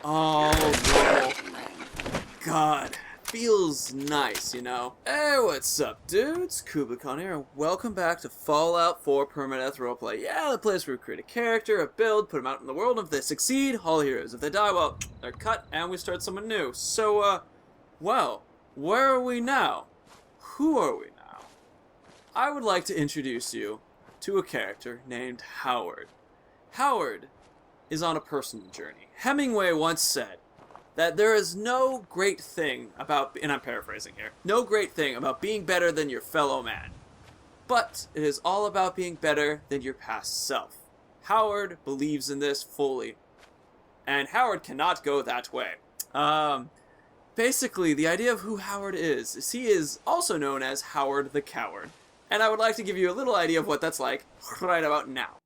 all normal. God, feels nice, you know? Hey, what's up, dudes? Kubicon here, and welcome back to Fallout 4 Permadeath Roleplay. Yeah, the place where we create a character, a build, put them out in the world, and if they succeed, all heroes. If they die, well, they're cut, and we start someone new. So, well, where are we now? Who are we now? I would like to introduce you to a character named Howard. Howard is on a personal journey. Hemingway once said that there is no great thing about, and I'm paraphrasing here, no great thing about being better than your fellow man. But it is all about being better than your past self. Howard believes in this fully. And Howard cannot go that way. Basically, the idea of who Howard is he is also known as Howard the Coward. And I would like to give you a little idea of what that's like right about now.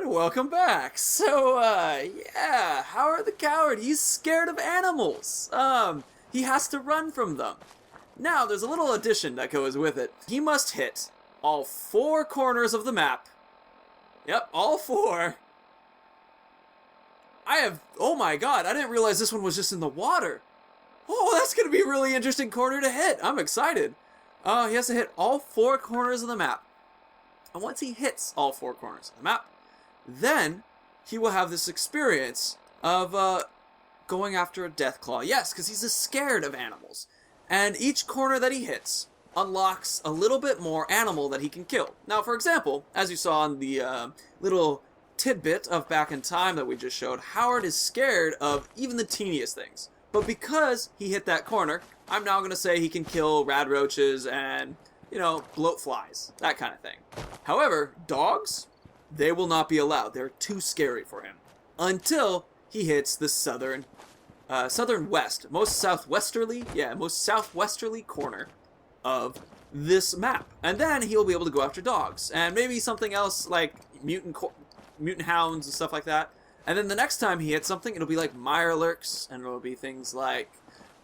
Welcome back. So, yeah, Howard the Coward, he's scared of animals. He has to run from them. Now, there's a little addition that goes with it. He must hit all 4 corners of the map. Yep, all 4. Oh my god, I didn't realize this one was just in the water. Oh, that's gonna be a really interesting corner to hit. I'm excited. He has to hit all 4 corners of the map. And once he hits all 4 corners of the map, then he will have this experience of going after a deathclaw. Yes, because he's scared of animals. And each corner that he hits unlocks a little bit more animal that he can kill. Now, for example, as you saw in the little tidbit of Back in Time that we just showed, Howard is scared of even the teeniest things. But because he hit that corner, I'm now going to say he can kill rad roaches and, you know, bloat flies, that kind of thing. However, dogs, they will not be allowed. They're too scary for him. Until he hits the southern west, most southwesterly corner of this map. And then he'll be able to go after dogs. And maybe something else like mutant hounds and stuff like that. And then the next time he hits something, it'll be like mirelurks, and it'll be things like,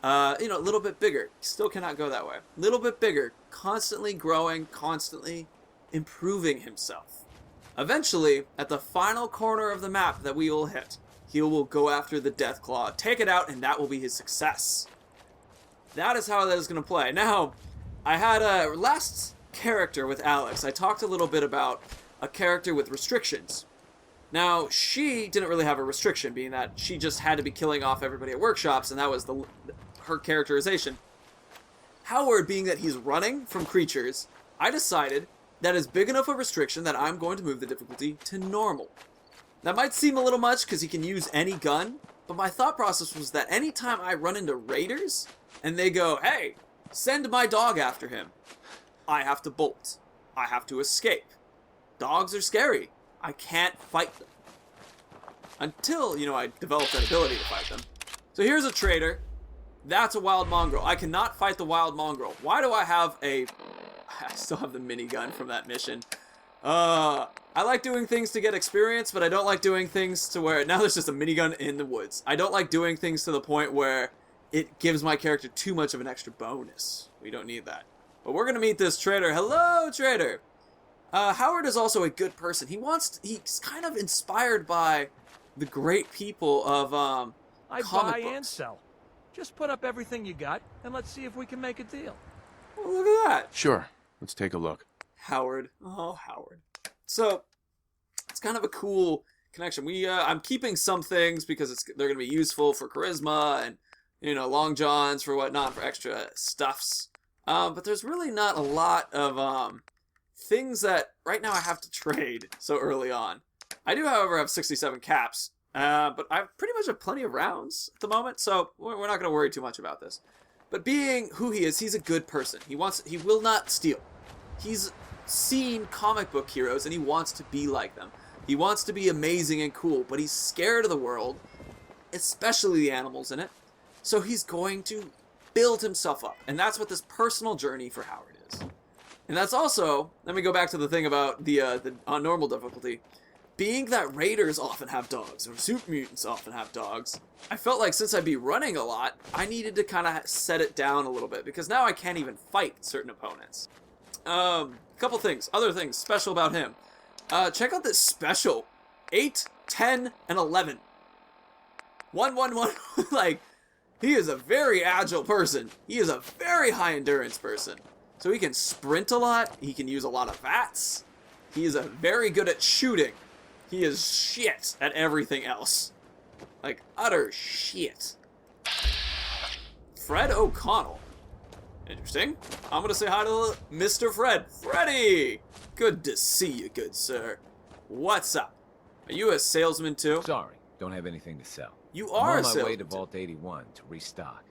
a little bit bigger. He still cannot go that way. A little bit bigger. Constantly growing, constantly improving himself. Eventually, at the final corner of the map that we will hit, he will go after the deathclaw, take it out, and that will be his success. That is how that is going to play. Now, I had a last character with Alex. I talked a little bit about a character with restrictions. Now, she didn't really have a restriction, being that she just had to be killing off everybody at workshops, and that was her characterization. Howard, being that he's running from creatures, I decided that is big enough a restriction that I'm going to move the difficulty to normal. That might seem a little much because he can use any gun, but my thought process was that anytime I run into raiders and they go, hey, send my dog after him, I have to bolt. I have to escape. Dogs are scary. I can't fight them. Until, I develop that ability to fight them. So here's a traitor. That's a wild mongrel. I cannot fight the wild mongrel. Why do I have I still have the minigun from that mission. I like doing things to get experience, but I don't like doing things to where, now there's just a minigun in the woods. I don't like doing things to the point where it gives my character too much of an extra bonus. We don't need that. But we're gonna meet this traitor. Hello, traitor! Howard is also a good person. He's kind of inspired by the great people of, I comic buy books. and sell. Just put up everything you got, and let's see if we can make a deal. Oh, look at that. Sure. Let's take a look. Howard. Oh, Howard. So, it's kind of a cool connection. I'm keeping some things because they're going to be useful for charisma and, long johns for whatnot, for extra stuffs. But there's really not a lot of things that right now I have to trade so early on. I do, however, have 67 caps, but I pretty much have plenty of rounds at the moment, so we're not going to worry too much about this. But being who he is, he's a good person. He will not steal. He's seen comic book heroes and he wants to be like them. He wants to be amazing and cool, but he's scared of the world, especially the animals in it. So he's going to build himself up. And that's what this personal journey for Howard is. And that's also, let me go back to the thing about the on normal difficulty. Being that raiders often have dogs, or super mutants often have dogs, I felt like since I'd be running a lot, I needed to kind of set it down a little bit, because now I can't even fight certain opponents. Couple things, other things special about him. Check out this special. 8, 10, and 11. 1, 1, 1. Like, he is a very agile person. He is a very high endurance person. So he can sprint a lot. He can use a lot of VATS. He is very good at shooting. He is shit at everything else. Like, utter shit. Fred O'Connell. Interesting. I'm gonna say hi to Mr. Fred. Freddy! Good to see you, good sir. What's up? Are you a salesman too? Sorry, don't have anything to sell. You are a I'm on my way to salesman. Vault 81 to restock.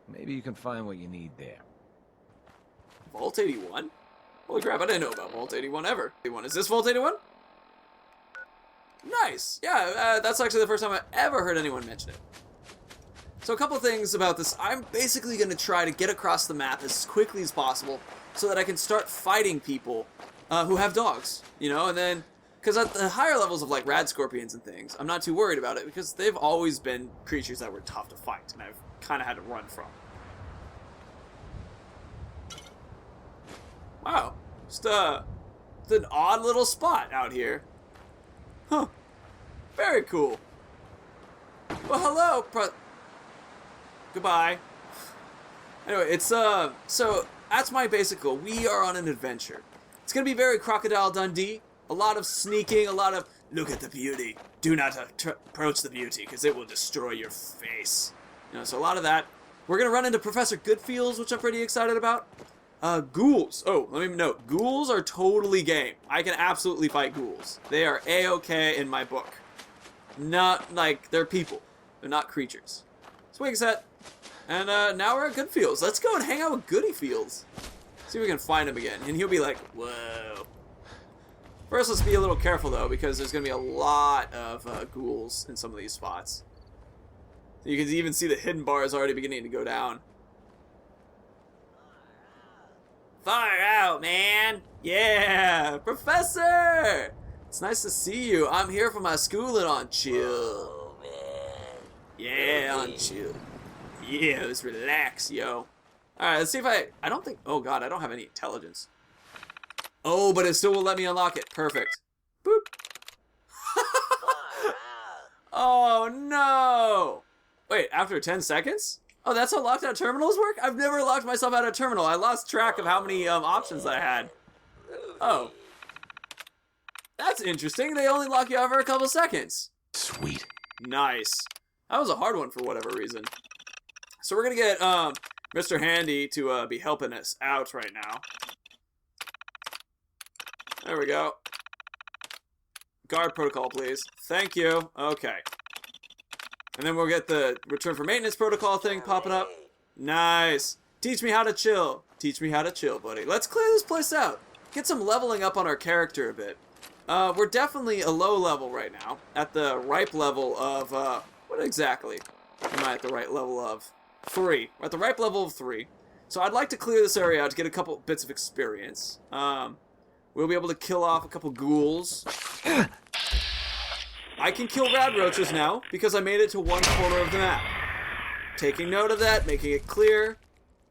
Maybe you can find what you need there. Vault 81? Holy crap, I didn't know about Vault 81 ever. Is this Vault 81? Nice. Yeah, that's actually the first time I ever heard anyone mention it. So a couple things about this. I'm basically going to try to get across the map as quickly as possible so that I can start fighting people who have dogs, you know, and then, because at the higher levels of like rad scorpions and things, I'm not too worried about it because they've always been creatures that were tough to fight and I've kind of had to run from. Wow, just an odd little spot out here. Huh, very cool. Well, hello, goodbye. Anyway, it's, so, that's my basic goal. We are on an adventure. It's gonna be very Crocodile Dundee. A lot of sneaking, a lot of, look at the beauty. Do not approach the beauty, because it will destroy your face. You know, so a lot of that. We're gonna run into Professor Goodfields, which I'm pretty excited about. Ghouls. Oh, let me note. Ghouls are totally game. I can absolutely fight ghouls. They are A-okay in my book. Not, like, they're people. They're not creatures. Swing set. And now we're at Goodfields. Let's go and hang out with Goodyfields. See if we can find him again. And he'll be like, whoa. First, let's be a little careful, though, because there's going to be a lot of ghouls in some of these spots. You can even see the hidden bar is already beginning to go down. Far out, man. Yeah, Professor. It's nice to see you. I'm here for my schooling on chill. Yeah, on chill. Yeah, let's relax, yo. Alright, let's see if I don't think... Oh, God, I don't have any intelligence. Oh, but it still will let me unlock it. Perfect. Boop. Oh, no. Wait, after 10 seconds? Oh, that's how locked out terminals work? I've never locked myself out of a terminal. I lost track of how many options I had. Oh. That's interesting. They only lock you out for a couple seconds. Sweet. Nice. That was a hard one for whatever reason. So we're going to get Mr. Handy to be helping us out right now. There we go. Guard protocol, please. Thank you. Okay. And then we'll get the return for maintenance protocol thing popping up. Nice. Teach me how to chill. Teach me how to chill, buddy. Let's clear this place out. Get some leveling up on our character a bit. We're definitely a low level right now. At the ripe level of, what exactly am I at the right level of? 3. We're at the ripe level of 3. So I'd like to clear this area out to get a couple bits of experience. We'll be able to kill off a couple ghouls. I can kill rad roaches now because I made it to one corner of the map. Taking note of that, making it clear,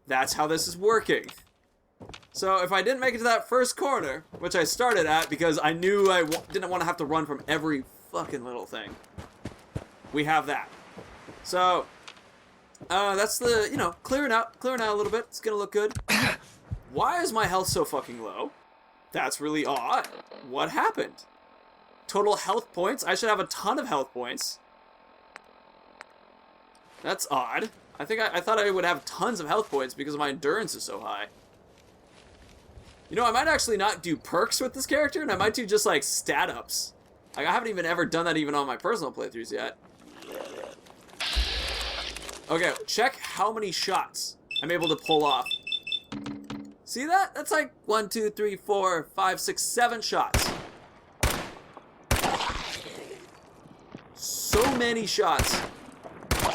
that's how this is working. So if I didn't make it to that first corner, which I started at because I knew I didn't want to have to run from every fucking little thing, we have that. So, that's the, you know, clearing out a little bit. It's gonna look good. Why is my health so fucking low? That's really odd. What happened? Total health points? I should have a ton of health points. That's odd. I thought I would have tons of health points because my endurance is so high. You know, I might actually not do perks with this character, and I might do just, like, stat ups. Like, I haven't even ever done that even on my personal playthroughs yet. Okay, check how many shots. I'm able to pull off. See that? That's like 1, 2, 3, 4, 5, 6, 7 shots. So many shots.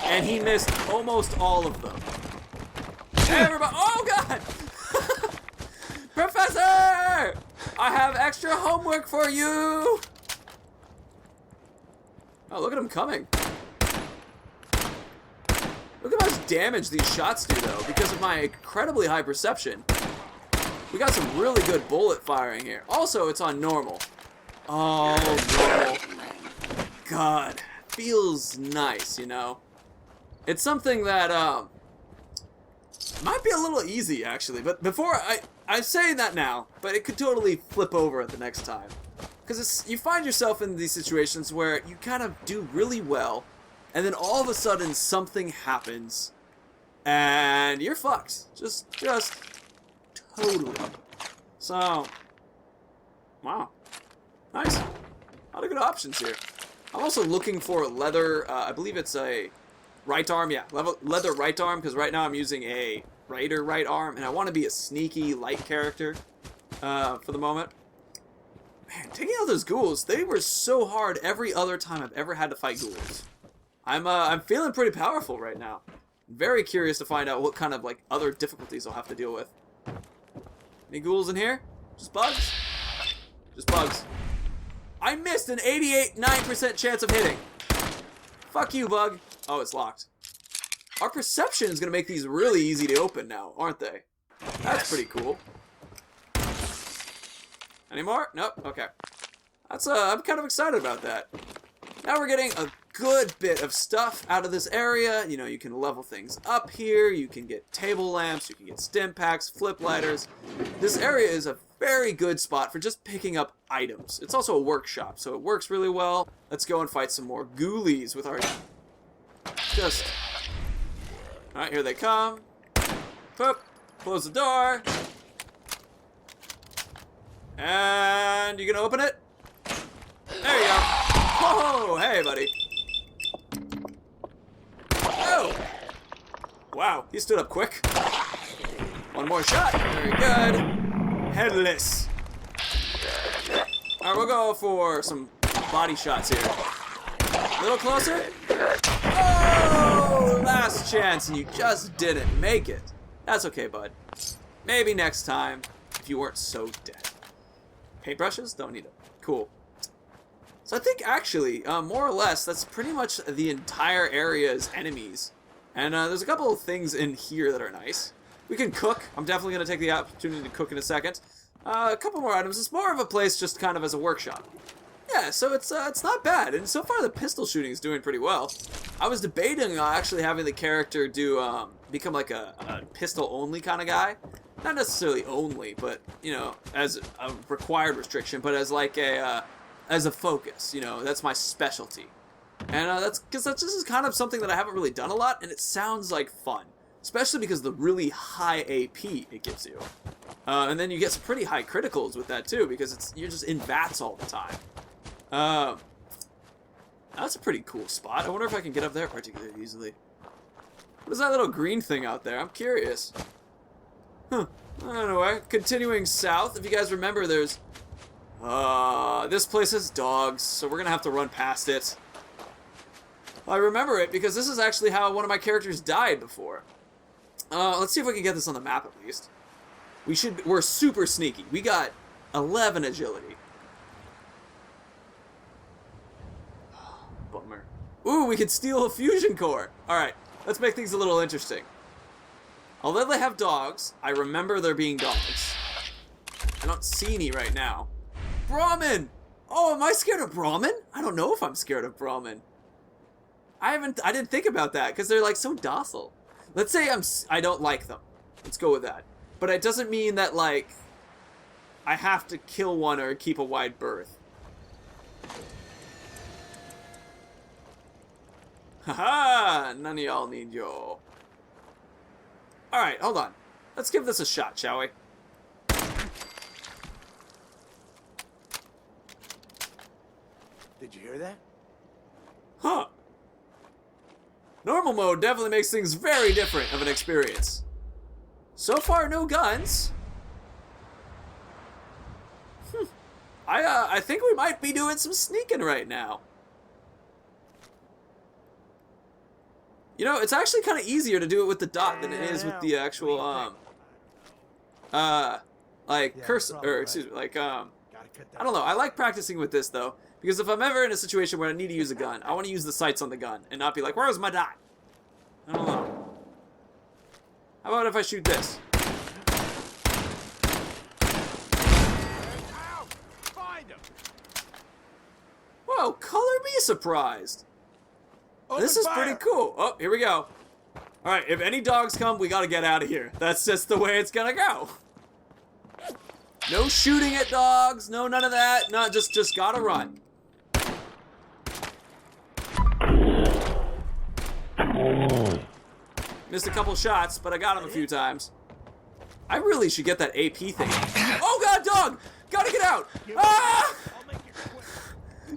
And he missed almost all of them. Everybody, oh God! Professor! I have extra homework for you! Oh, look at him coming. Look at how much damage these shots do, though, because of my incredibly high perception. We got some really good bullet firing here. Also, it's on normal. Oh, normal. God, feels nice, you know? It's something that, might be a little easy, actually. But before, I'm saying that now, but it could totally flip over at the next time. Because you find yourself in these situations where you kind of do really well, and then all of a sudden something happens, and you're fucked. Just totally. So, wow. Nice. A lot of good options here. I'm also looking for leather, I believe it's a right arm, yeah, leather right arm, because right now I'm using a raider right arm, and I want to be a sneaky, light character for the moment. Man, taking out those ghouls, they were so hard every other time I've ever had to fight ghouls. I'm feeling pretty powerful right now. Very curious to find out what kind of, like, other difficulties I'll have to deal with. Any ghouls in here? Just bugs? Just bugs. I missed an 9% chance of hitting. Fuck you, bug. Oh, it's locked. Our perception is going to make these really easy to open now, aren't they? That's pretty cool. Any more? Nope. Okay. That's I'm kind of excited about that. Now we're getting a good bit of stuff out of this area. You know, you can level things up here. You can get table lamps. You can get stim packs, flip lighters. This area is a very good spot for just picking up items. It's also a workshop, so it works really well. Let's go and fight some more ghoulies with our... Alright, here they come. Poop. Close the door. And you gonna open it? There you go. Whoa, hey, buddy. Oh! Wow, he stood up quick. One more shot. Very good. Headless. Alright, we'll go for some body shots here. A little closer. Oh! Last chance, and you just didn't make it. That's okay, bud. Maybe next time, if you weren't so dead. Paintbrushes? Don't need them. Cool. So I think, actually, more or less, that's pretty much the entire area's enemies. And there's a couple of things in here that are nice. We can cook. I'm definitely going to take the opportunity to cook in a second. A couple more items. It's more of a place just kind of as a workshop. Yeah, so it's not bad. And so far, the pistol shooting is doing pretty well. I was debating actually having the character do become like a pistol-only kind of guy. Not necessarily only, but, you know, as a required restriction, but as like as a focus, you know, that's my specialty. And that's because this is kind of something that I haven't really done a lot, and it sounds like fun. Especially because of the really high AP it gives you. And then you get some pretty high criticals with that too, because you're just in VATS all the time. That's a pretty cool spot. I wonder if I can get up there particularly easily. What is that little green thing out there? I'm curious. Huh. Anyway, continuing south, if you guys remember, there's... this place has dogs, so we're gonna have to run past it. I remember it because this is actually how one of my characters died before. Let's see if we can get this on the map at least. We're super sneaky. We got 11 agility. Bummer. Ooh, we can steal a fusion core. Alright, let's make things a little interesting. Although they have dogs, I remember there being dogs. I don't see any right now. Brahmin! Oh, am I scared of Brahmin? I don't know if I'm scared of Brahmin. I didn't think about that, because they're like so docile. Let's say I don't like them. Let's go with that. But it doesn't mean that, like, I have to kill one or keep a wide berth. Haha! None of y'all need yo. Alright, hold on. Let's give this a shot, shall we? Did you hear that? Huh. Normal mode definitely makes things very different of an experience. So far, no guns. I think we might be doing some sneaking right now. You know, it's actually kind of easier to do it with the dot than it is with the actual, like, cursor, or, excuse me, like, I don't know. I like practicing with this, though, because if I'm ever in a situation where I need to use a gun, I want to use the sights on the gun and not be like, where's my dot? I don't know. How about if I shoot this? Whoa, color me surprised. This is pretty cool. Oh, here we go. Alright, if any dogs come, we gotta get out of here. That's just the way it's gonna go. No shooting at dogs, no none of that. No, just gotta run. Missed a couple shots, but I got him a few times. I really should get that AP thing. Oh god, dog! Gotta get out! Ah!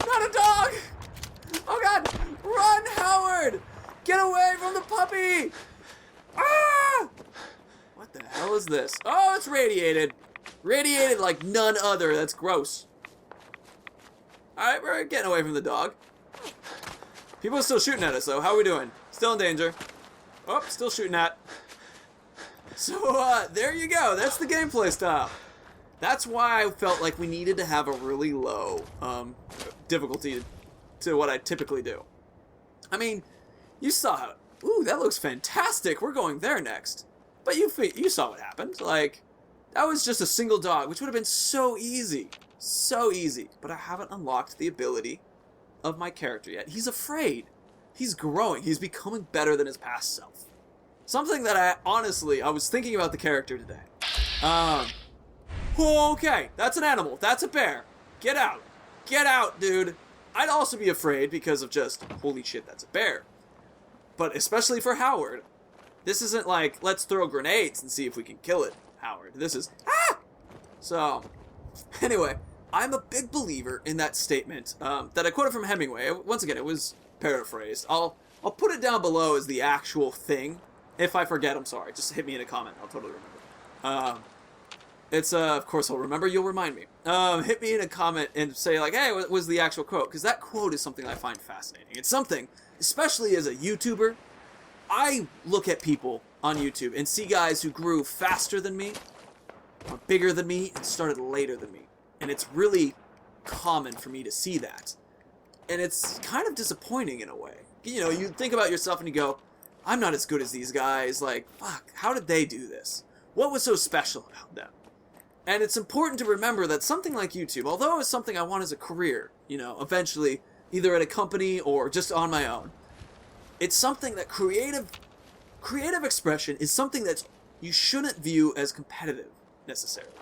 Not a dog! Oh god! Run, Howard! Get away from the puppy! Ah! What the hell is this? Oh, it's radiated. Radiated like none other. That's gross. Alright, we're getting away from the dog. People are still shooting at us, though. How are we doing? Still in danger. Oh, still shooting at. So, there you go. That's the gameplay style. That's why I felt like we needed to have a really low difficulty to what I typically do. I mean, you saw how... Ooh, that looks fantastic. We're going there next. But you saw what happened. Like, that was just a single dog, which would have been so easy. So easy. But I haven't unlocked the ability of my character yet. He's afraid. He's growing. He's becoming better than his past self. Something that I was thinking about the character today. Okay, that's an animal. That's a bear. Get out. Get out, dude. I'd also be afraid because of just, holy shit, that's a bear. But especially for Howard, this isn't like, let's throw grenades and see if we can kill it, Howard. This is, ah! So, anyway, I'm a big believer in that statement that I quoted from Hemingway. Once again, it was paraphrased. I'll put it down below as the actual thing. If I forget, I'm sorry. Just hit me in a comment. I'll totally remember. It's, of course I'll remember. You'll remind me. Hit me in a comment and say, like, hey, what was the actual quote? Because that quote is something I find fascinating. It's something, especially as a YouTuber, I look at people on YouTube and see guys who grew faster than me, or bigger than me, and started later than me. And it's really common for me to see that. And it's kind of disappointing in a way. You know, you think about yourself and you go, I'm not as good as these guys. Like, fuck, how did they do this? What was so special about them? And it's important to remember that something like YouTube, although it's something I want as a career, you know, eventually, either at a company or just on my own, it's something that creative expression is something that you shouldn't view as competitive, necessarily.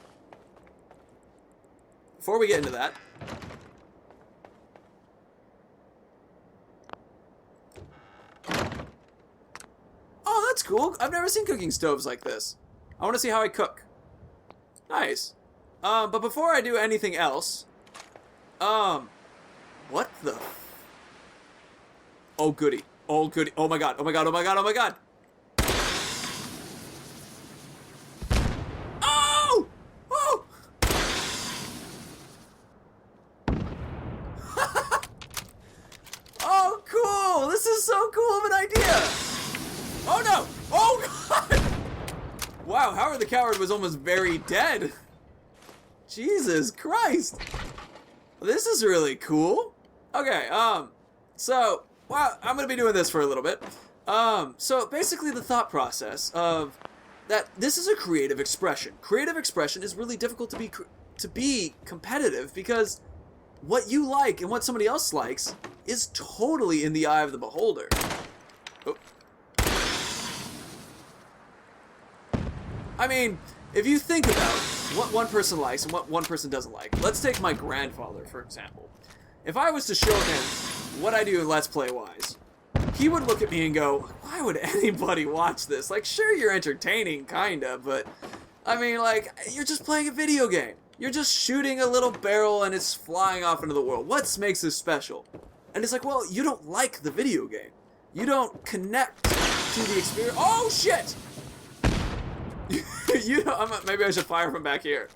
Before we get into that, oh, that's cool. I've never seen cooking stoves like this. I want to see how I cook. Nice. But before I do anything else, what the? Oh, goody. Oh, goody. Oh, my God. Oh, my God. Oh, my God. Oh, my God. Oh! Oh! Oh, cool. This is so cool of an idea. Oh, no. Oh, God. Wow, Howard the Coward was almost very dead. Jesus Christ. This is really cool. Okay, so, well, I'm gonna be doing this for a little bit. So basically the thought process of that this is a creative expression. Creative expression is really difficult to be competitive because what you like and what somebody else likes is totally in the eye of the beholder. Oh. I mean, if you think about what one person likes and what one person doesn't like, let's take my grandfather, for example. If I was to show him what I do in Let's Play-wise, he would look at me and go, why would anybody watch this? Like, sure, you're entertaining, kinda, but, I mean, like, you're just playing a video game. You're just shooting a little barrel and it's flying off into the world. What makes this special? And it's like, well, you don't like the video game. You don't connect to the experience. Oh, shit! Maybe I should fire from back here.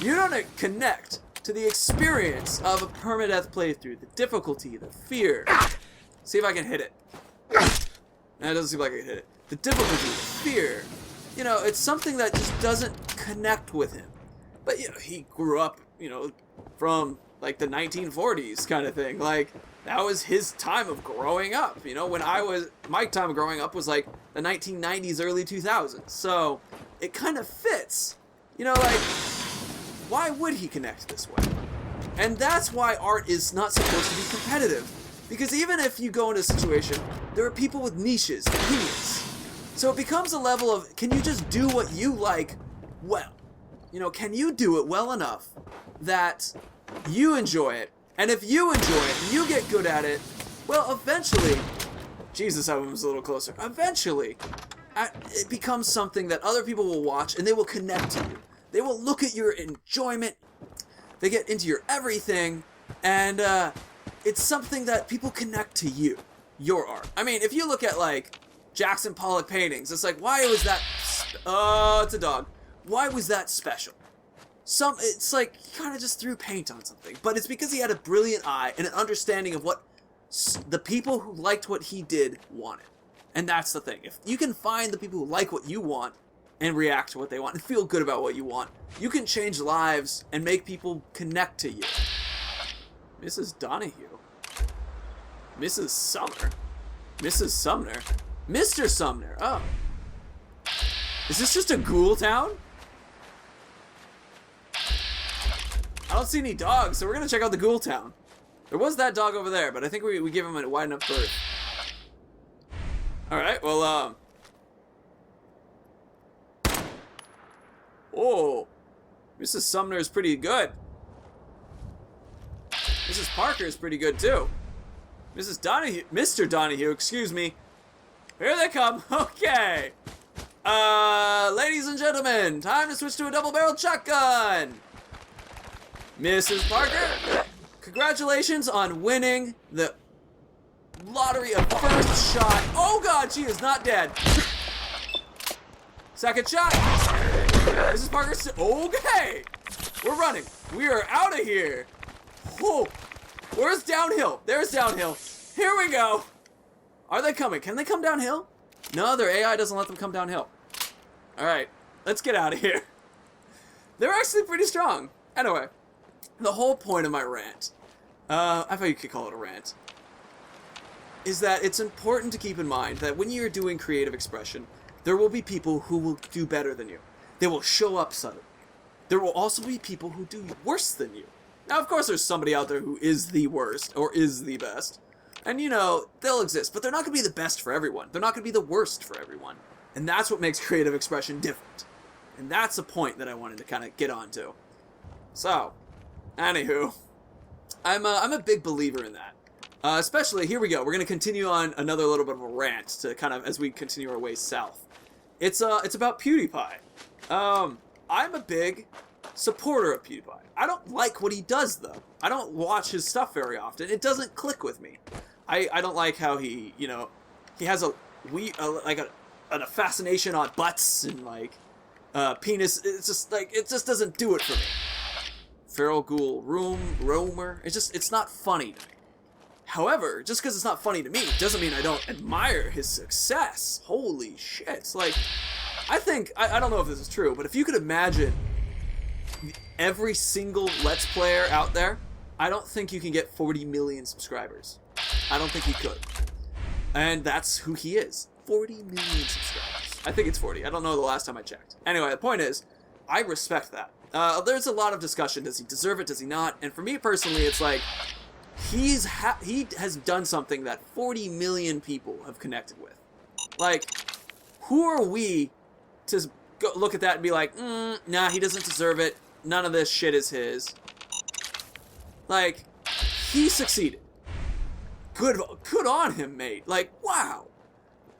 You don't connect to the experience of a permadeath playthrough, the difficulty, the fear. See if I can hit it. No, it doesn't seem like I can hit it. The difficulty, the fear. You know, it's something that just doesn't connect with him. But, you know, he grew up, you know, from, like, the 1940s kind of thing. Like, that was his time of growing up. You know, my time of growing up was, like, the 1990s, early 2000s. So, it kind of fits. You know, like, why would he connect this way? And that's why art is not supposed to be competitive. Because even if you go into a situation, there are people with niches, opinions. So it becomes a level of, can you just do what you like well? You know, can you do it well enough that you enjoy it? And if you enjoy it, and you get good at it, well, eventually, Jesus, I was a little closer. Eventually, it becomes something that other people will watch and they will connect to you. They will look at your enjoyment, they get into your everything, and it's something that people connect to you, your art. I mean, if you look at, like, Jackson Pollock paintings, it's like, why was that, oh, it's a dog. Why was that special? It's like, he kind of just threw paint on something, but it's because he had a brilliant eye and an understanding of what the people who liked what he did wanted. And that's the thing. If you can find the people who like what you want and react to what they want and feel good about what you want, you can change lives and make people connect to you. Mrs. Donahue. Mrs. Sumner. Mrs. Sumner. Mr. Sumner. Oh. Is this just a ghoul town? I don't see any dogs, so we're gonna check out the ghoul town. There was that dog over there, but I think we give him a wide enough berth. Alright, well, oh, Mrs. Sumner is pretty good. Mrs. Parker is pretty good, too. Mrs. Donahue, Mr. Donahue, excuse me. Here they come, okay. Ladies and gentlemen, time to switch to a double-barreled shotgun. Mrs. Parker, congratulations on winning the lottery of first shot. Oh God, she is not dead. Second shot. Mrs. Parker, okay. We're running. We are out of here. Whoa. Where's downhill? There's downhill. Here we go. Are they coming? Can they come downhill? No, their AI doesn't let them come downhill. All right, let's get out of here. They're actually pretty strong. Anyway, the whole point of my rant, I thought you could call it a rant, is that it's important to keep in mind that when you're doing creative expression, there will be people who will do better than you. They will show up suddenly. There will also be people who do worse than you. Now, of course, there's somebody out there who is the worst or is the best. And, you know, they'll exist, but they're not going to be the best for everyone. They're not going to be the worst for everyone. And that's what makes creative expression different. And that's a point that I wanted to kind of get onto. So, anywho, I'm a big believer in that. Especially, here we go. We're going to continue on another little bit of a rant to kind of, as we continue our way south. It's about PewDiePie. I'm a big supporter of PewDiePie. I don't like what he does, though. I don't watch his stuff very often. It doesn't click with me. I don't like how he, you know, he has a fascination on butts and, like, penis. It's just, like, it just doesn't do it for me. Feral Ghoul Roamer. It's not funny to me. However, just because it's not funny to me doesn't mean I don't admire his success. Holy shit. It's like, I think, I don't know if this is true, but if you could imagine every single Let's Player out there, I don't think you can get 40 million subscribers. I don't think you could. And that's who he is. 40 million subscribers. I think it's 40. I don't know the last time I checked. Anyway, the point is, I respect that. There's a lot of discussion. Does he deserve it? Does he not? And for me personally, it's like, he has done something that 40 million people have connected with. Like, who are we to go look at that and be like, nah, he doesn't deserve it. None of this shit is his. Like, he succeeded. Good on him, mate. Like, wow.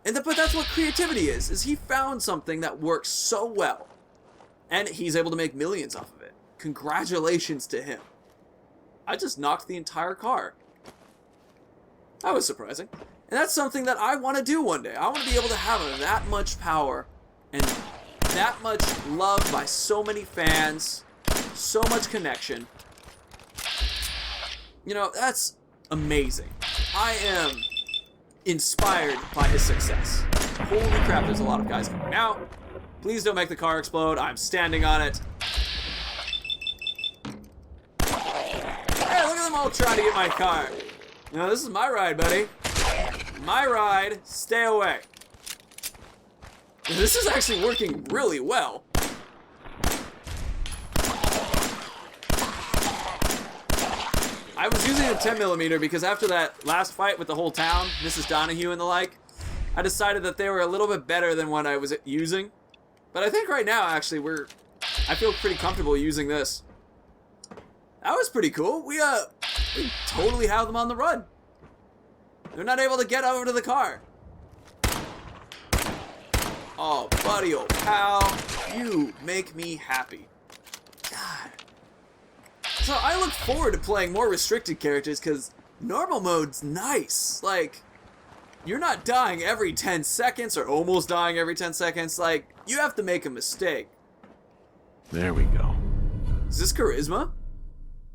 But that's what creativity is he found something that works so well, and he's able to make millions off of it. Congratulations to him. I just knocked the entire car. That was surprising. And that's something that I want to do one day. I want to be able to have that much power and that much love by so many fans, so much connection. You know, that's amazing. I am inspired by his success. Holy crap, there's a lot of guys coming out. Please don't make the car explode. I'm standing on it. Hey, look at them all trying to get my car. No, this is my ride, buddy. My ride. Stay away. This is actually working really well. I was using a 10mm because after that last fight with the whole town, Mrs. Donahue and the like, I decided that they were a little bit better than what I was using. But I think right now, actually, I feel pretty comfortable using this. That was pretty cool. We totally have them on the run. They're not able to get over to the car. Oh, buddy, oh, pal, you make me happy. God. So I look forward to playing more restricted characters because normal mode's nice. Like, you're not dying every 10 seconds or almost dying every 10 seconds. Like, you have to make a mistake. There we go. Is this charisma?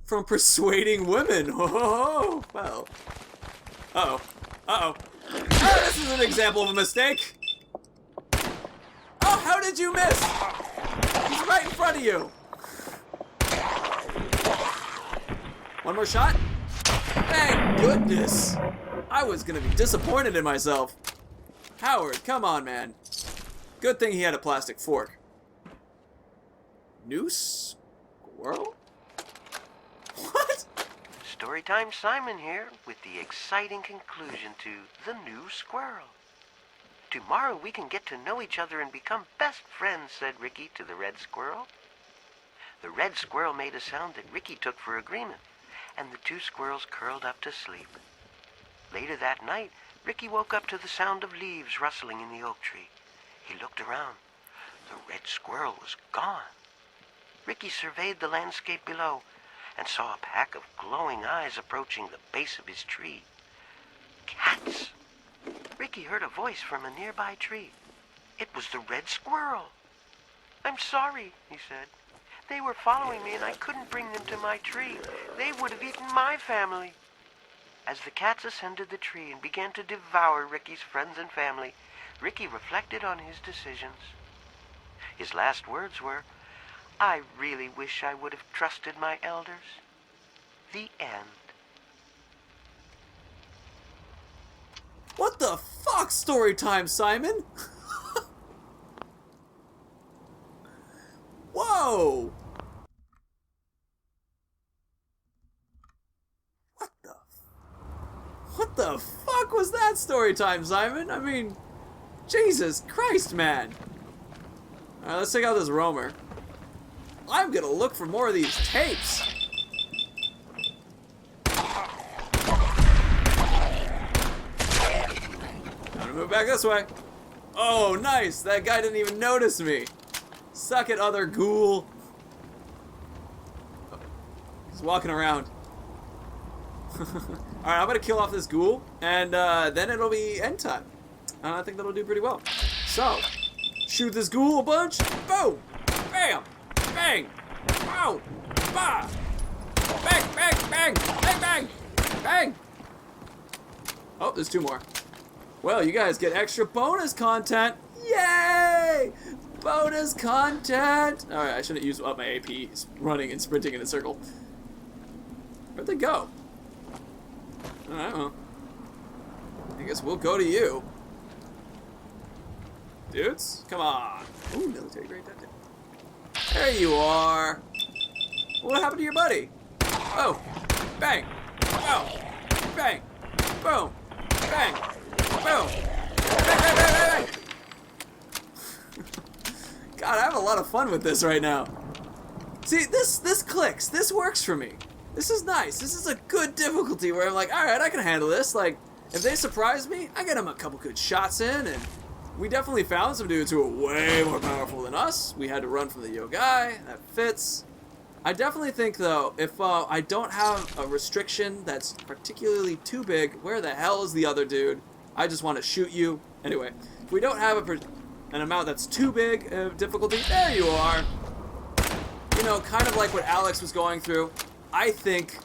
From persuading women. Oh, well. Uh-oh. Uh-oh. Oh, this is an example of a mistake. Oh, how did you miss? He's right in front of you. One more shot? Thank goodness. I was gonna be disappointed in myself. Howard, come on, man. Good thing he had a plastic fork. New squirrel? What? Storytime Simon here with the exciting conclusion to The New Squirrel. Tomorrow we can get to know each other and become best friends, said Ricky to the red squirrel. The red squirrel made a sound that Ricky took for agreement, and the two squirrels curled up to sleep. Later that night, Ricky woke up to the sound of leaves rustling in the oak tree. He looked around. The red squirrel was gone. Ricky surveyed the landscape below and saw a pack of glowing eyes approaching the base of his tree. Cats! Ricky heard a voice from a nearby tree. It was the red squirrel. I'm sorry, he said. They were following me and I couldn't bring them to my tree. They would have eaten my family. As the cats ascended the tree and began to devour Ricky's friends and family, Ricky reflected on his decisions. His last words were, I really wish I would have trusted my elders. The end. What the fuck, story time, Simon? Whoa! What the fuck was that story time, Simon? I mean, Jesus Christ, man. Alright, let's check out this roamer. I'm gonna look for more of these tapes. Gotta move back this way. Oh, nice. That guy didn't even notice me. Suck it, other ghoul. He's walking around. Alright, I'm gonna kill off this ghoul, and then it'll be end time. And I think that'll do pretty well. So, shoot this ghoul a bunch. Boom! Bam! Bang! Wow! Bah! Bang! Bang! Bang! Bang! Bang! Bang! Oh, there's two more. Well, you guys get extra bonus content. Yay! Bonus content! Alright, I shouldn't use up my AP. It's running and sprinting in a circle. Where'd they go? Alright, well. I guess we'll go to you. Dudes, come on. Ooh, military grade that did. There you are. What happened to your buddy? Oh. Bang. Oh. Bang. Boom. Bang. Boom. Bang, bang, bang, bang, bang. God, I have a lot of fun with this right now. See, this clicks. This works for me. This is nice. This is a good difficulty where I'm like, alright, I can handle this. Like, if they surprise me, I get them a couple good shots in, and we definitely found some dudes who are way more powerful than us. We had to run from the yo guy. That fits. I definitely think, though, if I don't have a restriction that's particularly too big, where the hell is the other dude? I just want to shoot you. Anyway, if we don't have an amount that's too big of difficulty, there you are. You know, kind of like what Alex was going through, I think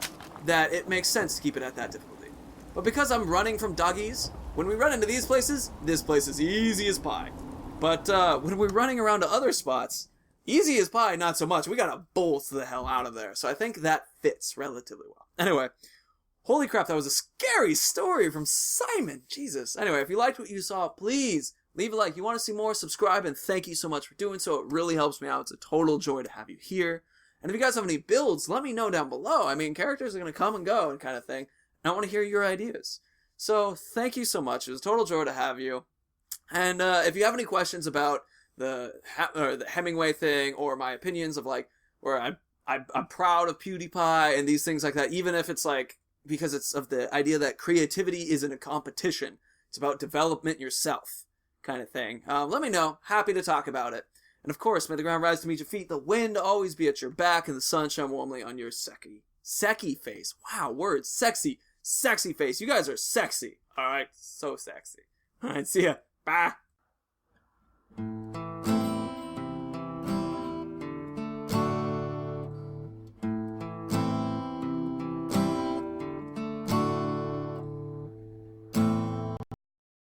that it makes sense to keep it at that difficulty. But because I'm running from doggies, when we run into these places, this place is easy as pie. But when we're running around to other spots, easy as pie, not so much. We gotta bolt the hell out of there. So I think that fits relatively well. Anyway, holy crap, that was a scary story from Simon. Jesus. Anyway, if you liked what you saw, please leave a like. You want to see more, subscribe, and thank you so much for doing so. It really helps me out. It's a total joy to have you here. And if you guys have any builds, let me know down below. I mean, characters are going to come and go and kind of thing. And I want to hear your ideas. So thank you so much. It was a total joy to have you. And if you have any questions about the Hemingway thing or my opinions of like where I'm proud of PewDiePie and these things like that, even if it's like because it's of the idea that creativity isn't a competition. It's about development yourself kind of thing. Let me know. Happy to talk about it. And of course, may the ground rise to meet your feet, the wind always be at your back, and the sun shine warmly on your sexy face. Wow, words. Sexy face. You guys are sexy. All right, so sexy. All right, see ya. Bye.